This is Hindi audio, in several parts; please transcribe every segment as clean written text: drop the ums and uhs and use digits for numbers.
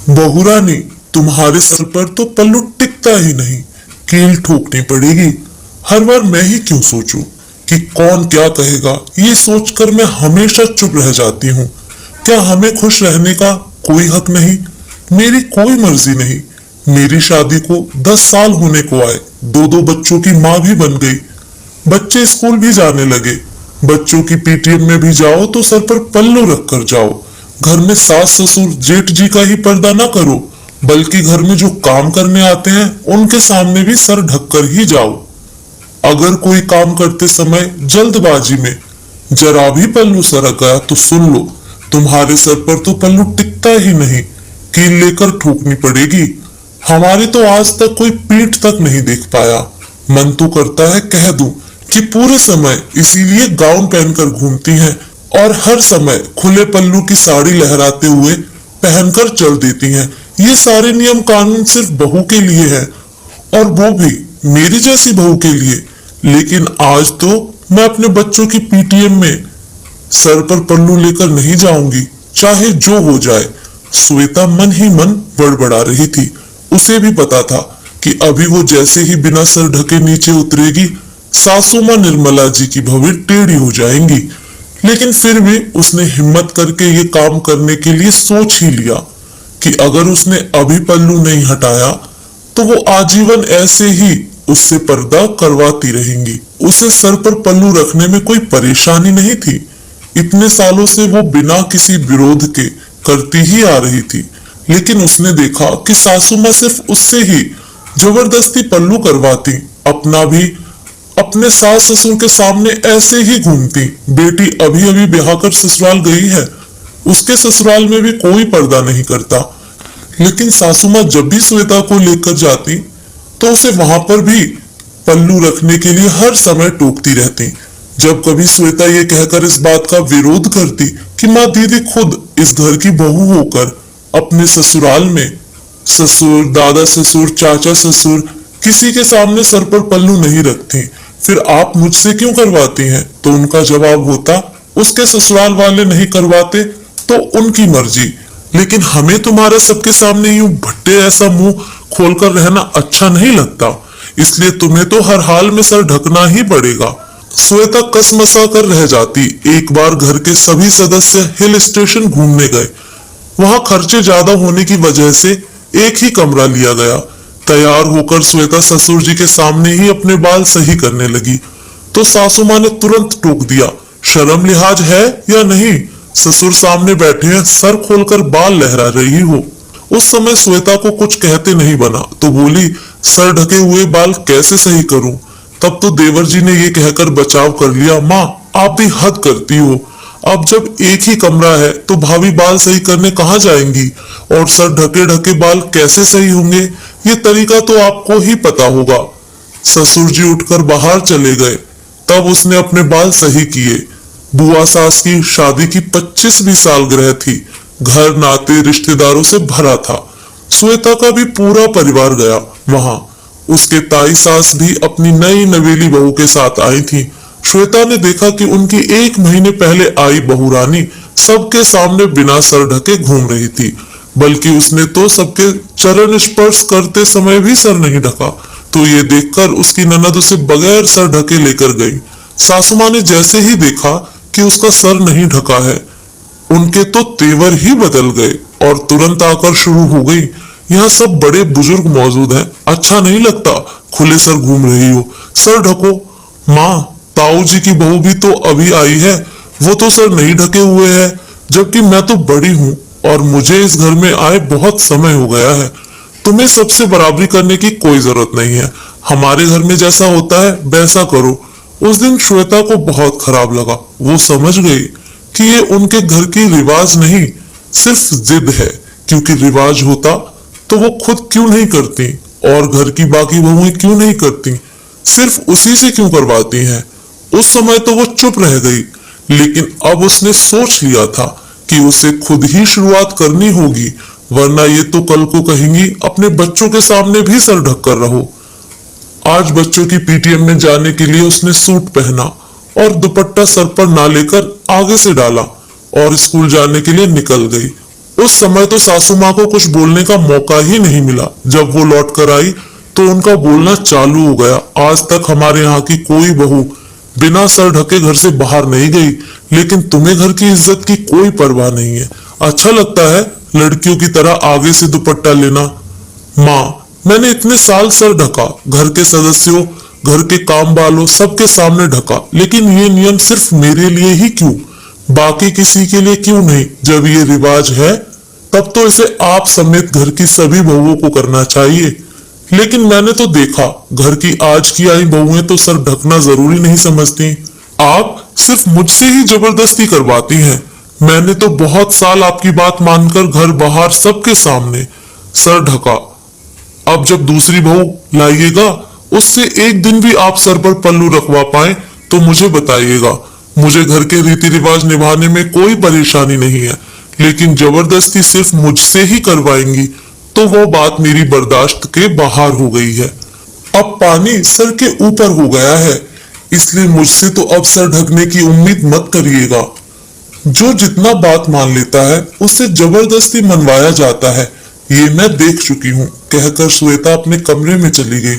बहुरानी, तुम्हारे सर पर तो पल्लू टिकता ही नहीं, कील ठोकनी पड़ेगी। हर बार मैं ही क्यों सोचूं कि कौन क्या कहेगा, ये सोचकर मैं हमेशा चुप रह जाती हूँ। क्या हमें खुश रहने का कोई हक नहीं? मेरी कोई मर्जी नहीं। मेरी शादी को 10 साल होने को आए, दो बच्चों की माँ भी बन गई, बच्चे स्कूल भी जाने लगे। बच्चों की पीटीएम में भी जाओ तो सर पर पल्लू रख कर जाओ। घर में सास ससुर जेठ जी का ही पर्दा ना करो, बल्कि घर में जो काम करने आते हैं उनके सामने भी सर ढककर ही जाओ। अगर कोई काम करते समय जल्दबाजी में जरा भी पल्लू सरक गया तो सुन लो, तुम्हारे सर पर तो पल्लू टिकता ही नहीं, कील लेकर ठोकनी पड़ेगी। हमारे तो आज तक कोई पीठ तक नहीं देख पाया। मन तो करता है कह दूं कि पूरे समय इसीलिए गाउन पहनकर घूमती हैं और हर समय खुले पल्लू की साड़ी लहराते हुए पहनकर चल देती हैं। ये सारे नियम कानून सिर्फ बहू के लिए है, और वो भी मेरी जैसी बहू के लिए। लेकिन आज तो मैं अपने बच्चों की पीटीएम में सर पर पल्लू लेकर नहीं जाऊंगी, चाहे जो हो जाए। श्वेता मन ही मन बड़बड़ा रही थी। उसे भी पता था कि अभी वो जैसे ही बिना सर ढके नीचे उतरेगी, सासू मां निर्मला जी की भवें टेढ़ी हो जाएंगी। लेकिन फिर भी उसने हिम्मत करके ये काम करने के लिए सोच ही लिया कि अगर उसने अभी पल्लू नहीं हटाया तो वो आजीवन ऐसे ही उससे पर्दा करवाती रहेंगी। उसे सर पर पल्लू रखने में कोई परेशानी नहीं थी। इतने सालों से वो बिना किसी विरोध के करती ही आ रही थी। लेकिन उसने देखा कि सासू मां सिर्फ उससे ही जबरदस्ती पल्लू करवाती, अपना भी अपने सास ससुर के सामने ऐसे ही घूमती। बेटी अभी अभी ब्याह कर ससुराल गई है, उसके ससुराल में भी कोई पर्दा नहीं करता। लेकिन सासू मां जब भी श्वेता को लेकर जाती तो उसे वहां पर भी पल्लू रखने के लिए हर समय टोकती रहती। जब कभी श्वेता ये कहकर इस बात का विरोध करती कि माँ दीदी खुद इस घर की बहू होकर अपने ससुराल में ससुर, दादा ससुर, चाचा ससुर किसी के सामने सर पर पल्लू नहीं रखती, फिर आप मुझसे क्यों करवाती हैं? तो उनका जवाब होता, उसके ससुराल वाले नहीं करवाते तो उनकी मर्जी, लेकिन हमें तुम्हारे सबके सामने यूं भट्टे ऐसा मुंह खोलकर रहना अच्छा नहीं लगता, इसलिए तुम्हें तो हर हाल में सर ढकना ही पड़ेगा। श्वेता कसमसा कर रह जाती। एक बार घर के सभी सदस्य हिल स्टेशन घूमने गए। वहां खर्चे ज्यादा होने की वजह से एक ही कमरा लिया गया। तैयार होकर श्वेता ससुर जी के सामने ही अपने बाल सही करने लगी तो सासू मां ने तुरंत टोक दिया, शर्म लिहाज है या नहीं? ससुर सामने बैठे हैं, सर खोलकर बाल लहरा रही हो। उस समय श्वेता को कुछ कहते नहीं बना तो बोली, सर ढके हुए बाल कैसे सही करूं? तब तो देवर जी ने ये कहकर बचाव कर लिया, माँ आप भी हद करती हो। अब जब एक ही कमरा है तो भाभी बाल सही करने कहाँ जाएंगी, और सर ढके ढके बाल कैसे सही होंगे? ये तरीका तो आपको ही पता होगा। ससुर जी उठकर बाहर चले गए। तब उसने अपने बाल सही किए। बुआ सास की शादी की 25वीं सालगिरह थी। घर नाते रिश्तेदारों से भरा था। श्वेता का भी पूरा परिवार गया वहां। उसके ताई सास भी अपनी नई नवेली बहू के साथ आई थी। श्वेता ने देखा कि उनकी 1 महीने पहले आई बहुरानी सबके सामने बिना सर ढके घूम रही थी, बल्कि उसने तो सबके चरण स्पर्श करते समय भी सर नहीं ढका। तो ये देखकर उसकी ननद उसे बगैर सर ढके लेकर गई। सासू मां ने जैसे ही देखा कि उसका सर नहीं ढका है, उनके तो तेवर ही बदल गए और तुरंत आकर शुरू हो गई, यहाँ सब बड़े बुजुर्ग मौजूद हैं, अच्छा नहीं लगता खुले सर घूम रही हो, सर ढको। माँ ताऊ जी की बहू भी तो अभी आई है, वो तो सर नहीं ढके हुए है, जबकि मैं तो बड़ी हूँ और मुझे इस घर में आए बहुत समय हो गया है। तुम्हें सबसे बराबरी करने की कोई जरूरत नहीं है, हमारे घर में जैसा होता है वैसा करो। उस दिन श्वेता को बहुत खराब लगा। वो समझ गई कि ये उनके घर की रिवाज नहीं, सिर्फ जिद है, क्योंकि रिवाज होता तो वो खुद क्यों नहीं करती और घर की बाकी बहुएं क्यों नहीं करती, सिर्फ उसी से क्यों करवाती हैं। उस समय तो वो चुप रह गई, लेकिन अब उसने सोच लिया था कि उसे खुद ही शुरुआत करनी होगी, वरना ये तो कल को कहेंगी अपने बच्चों के सामने भी सर ढक कर रहो। आज बच्चों की पीटीएम में जाने के लिए उसने सूट पहना और दुपट्टा सर पर ना लेकर आगे से डाला और स्कूल जाने के लिए निकल गई। उस समय तो सासू माँ को कुछ बोलने का मौका ही नहीं मिला। जब वो लौट कर आई तो उनका बोलना चालू हो गया। आज तक हमारे यहाँ की कोई बहू बिना सर ढके घर से बाहर नहीं गई, लेकिन तुम्हें घर की इज्जत की कोई परवाह नहीं है। अच्छा लगता है लड़कियों की तरह आगे से दुपट्टा लेना। माँ, मैंने इतने साल सर ढका, घर के सदस्यों, घर के काम वालों सबके सामने ढका, लेकिन ये नियम सिर्फ मेरे लिए ही क्यों, बाकी किसी के लिए क्यों नहीं? जब ये रिवाज है तब तो इसे आप समेत घर की सभी बहुओं को करना चाहिए। लेकिन मैंने तो देखा घर की आज की आई बहुएं तो सर ढकना जरूरी नहीं समझती। आप सिर्फ मुझसे ही जबरदस्ती करवाती हैं। मैंने तो बहुत साल आपकी बात मानकर घर बाहर सबके सामने सर ढका। अब जब दूसरी बहू लाइएगा उससे एक दिन भी आप सर पर पल्लू रखवा पाए तो मुझे बताइएगा। मुझे घर के रीति रिवाज निभाने में कोई परेशानी नहीं है, लेकिन जबरदस्ती सिर्फ मुझसे ही करवाएंगी तो वो बात मेरी बर्दाश्त के बाहर हो गई है। अब पानी सर के ऊपर हो गया है, इसलिए मुझसे तो अब सर ढकने की उम्मीद मत करिएगा। जो जितना बात मान लेता है उससे जबरदस्ती मनवाया जाता है, ये मैं देख चुकी हूँ, कहकर श्वेता अपने कमरे में चली गई।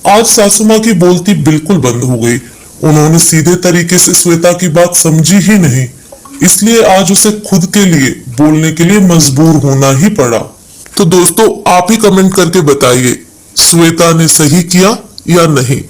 आज सासू माँ की बोलती बिल्कुल बंद हो गई। उन्होंने सीधे तरीके से श्वेता की बात समझी ही नहीं, इसलिए आज उसे खुद के लिए बोलने के लिए मजबूर होना ही पड़ा। तो दोस्तों, आप ही कमेंट करके बताइए श्वेता ने सही किया या नहीं।